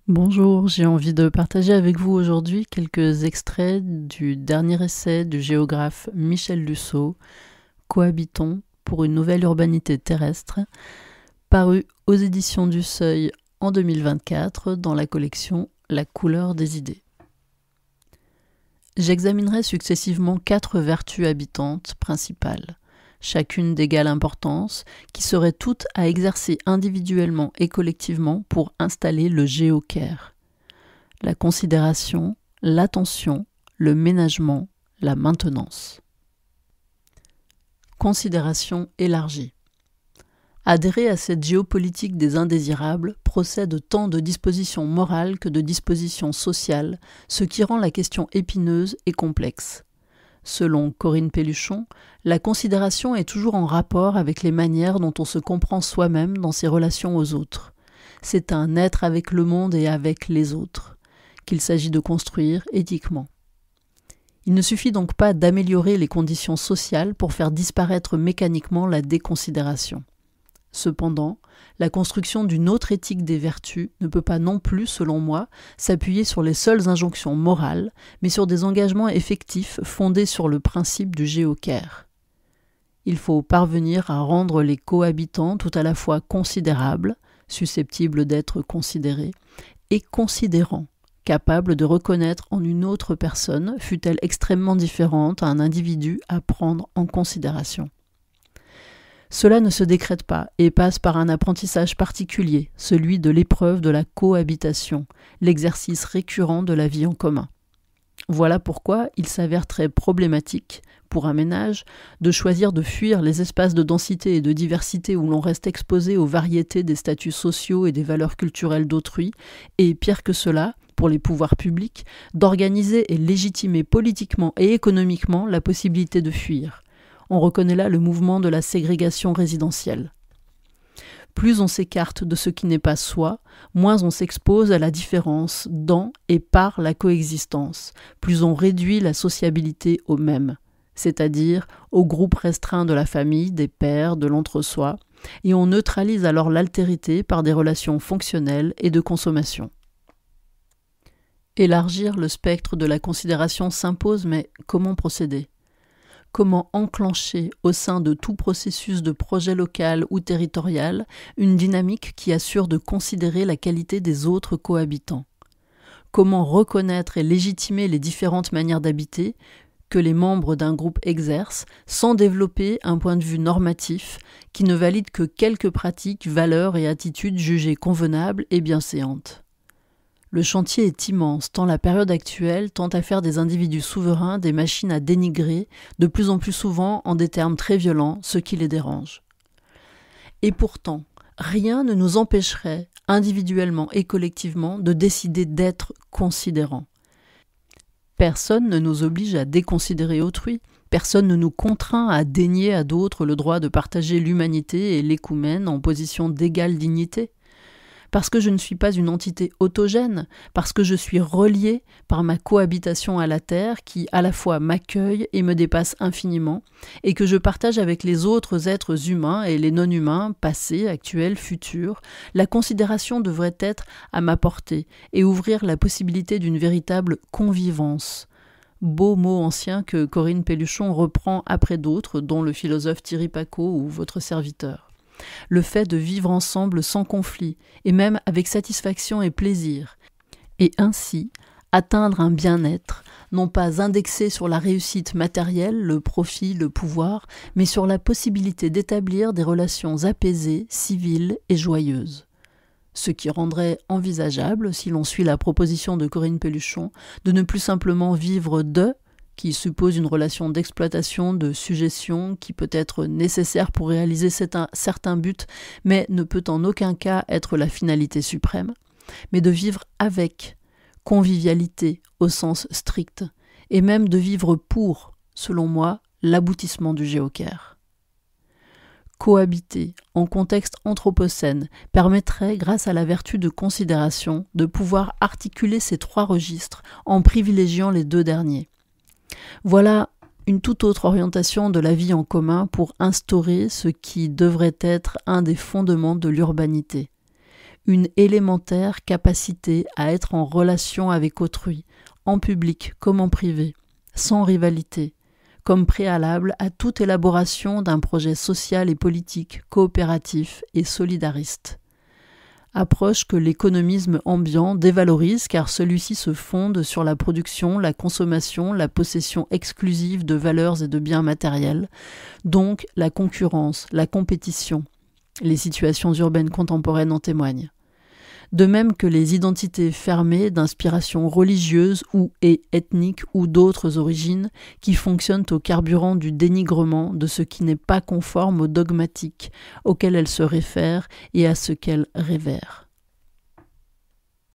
Bonjour, j'ai envie de partager avec vous aujourd'hui quelques extraits du dernier essai du géographe Michel Lusseau, Cohabitons pour une nouvelle urbanité terrestre, paru aux éditions du Seuil en 2024 dans la collection La couleur des idées. J'examinerai successivement 4 vertus habitantes principales, chacune d'égale importance, qui seraient toutes à exercer individuellement et collectivement pour installer le géocare. La considération, l'attention, le ménagement, la maintenance. Considération élargie. Adhérer à cette géopolitique des indésirables procède tant de dispositions morales que de dispositions sociales, ce qui rend la question épineuse et complexe. Selon Corinne Pelluchon, la considération est toujours en rapport avec les manières dont on se comprend soi-même dans ses relations aux autres. C'est un être avec le monde et avec les autres, qu'il s'agit de construire éthiquement. Il ne suffit donc pas d'améliorer les conditions sociales pour faire disparaître mécaniquement la déconsidération. Cependant, la construction d'une autre éthique des vertus ne peut pas non plus, selon moi, s'appuyer sur les seules injonctions morales, mais sur des engagements effectifs fondés sur le principe du géocare. Il faut parvenir à rendre les cohabitants tout à la fois considérables, susceptibles d'être considérés, et considérants, capables de reconnaître en une autre personne, fût-elle extrêmement différente, un individu à prendre en considération. Cela ne se décrète pas et passe par un apprentissage particulier, celui de l'épreuve de la cohabitation, l'exercice récurrent de la vie en commun. Voilà pourquoi il s'avère très problématique, pour un ménage, de choisir de fuir les espaces de densité et de diversité où l'on reste exposé aux variétés des statuts sociaux et des valeurs culturelles d'autrui, et pire que cela, pour les pouvoirs publics, d'organiser et légitimer politiquement et économiquement la possibilité de fuir. On reconnaît là le mouvement de la ségrégation résidentielle. Plus on s'écarte de ce qui n'est pas soi, moins on s'expose à la différence dans et par la coexistence, plus on réduit la sociabilité au même, c'est-à-dire au groupe restreint de la famille, des pairs, de l'entre-soi, et on neutralise alors l'altérité par des relations fonctionnelles et de consommation. Élargir le spectre de la considération s'impose, mais comment procéder ? Comment enclencher au sein de tout processus de projet local ou territorial une dynamique qui assure de considérer la qualité des autres cohabitants. Comment reconnaître et légitimer les différentes manières d'habiter que les membres d'un groupe exercent sans développer un point de vue normatif qui ne valide que quelques pratiques, valeurs et attitudes jugées convenables et bienséantes. Le chantier est immense, tant la période actuelle tend à faire des individus souverains des machines à dénigrer, de plus en plus souvent en des termes très violents, ce qui les dérange. Et pourtant, rien ne nous empêcherait, individuellement et collectivement, de décider d'être considérants. Personne ne nous oblige à déconsidérer autrui, personne ne nous contraint à dénier à d'autres le droit de partager l'humanité et l'écoumène en position d'égale dignité. Parce que je ne suis pas une entité autogène, parce que je suis relié par ma cohabitation à la Terre qui à la fois m'accueille et me dépasse infiniment, et que je partage avec les autres êtres humains et les non-humains, passés, actuels, futurs, la considération devrait être à ma portée et ouvrir la possibilité d'une véritable convivence. Beau mot ancien que Corinne Pelluchon reprend après d'autres, dont le philosophe Thierry Pacaud ou votre serviteur. Le fait de vivre ensemble sans conflit, et même avec satisfaction et plaisir, et ainsi atteindre un bien-être, non pas indexé sur la réussite matérielle, le profit, le pouvoir, mais sur la possibilité d'établir des relations apaisées, civiles et joyeuses. Ce qui rendrait envisageable, si l'on suit la proposition de Corinne Pelluchon, de ne plus simplement vivre de, qui suppose une relation d'exploitation, de sujétion, qui peut être nécessaire pour réaliser certains buts, mais ne peut en aucun cas être la finalité suprême, mais de vivre avec, convivialité au sens strict, et même de vivre pour, selon moi, l'aboutissement du géocare. Cohabiter, en contexte anthropocène, permettrait, grâce à la vertu de considération, de pouvoir articuler ces 3 registres en privilégiant les 2 derniers. Voilà une toute autre orientation de la vie en commun pour instaurer ce qui devrait être un des fondements de l'urbanité. une élémentaire capacité à être en relation avec autrui, en public comme en privé, sans rivalité, comme préalable à toute élaboration d'un projet social et politique, coopératif et solidariste. Approche que l'économisme ambiant dévalorise car celui-ci se fonde sur la production, la consommation, la possession exclusive de valeurs et de biens matériels, donc la concurrence, la compétition. Les situations urbaines contemporaines en témoignent. De même que les identités fermées d'inspiration religieuse ou ethnique ou d'autres origines qui fonctionnent au carburant du dénigrement de ce qui n'est pas conforme aux dogmatiques auxquels elles se réfèrent et à ce qu'elles révèrent.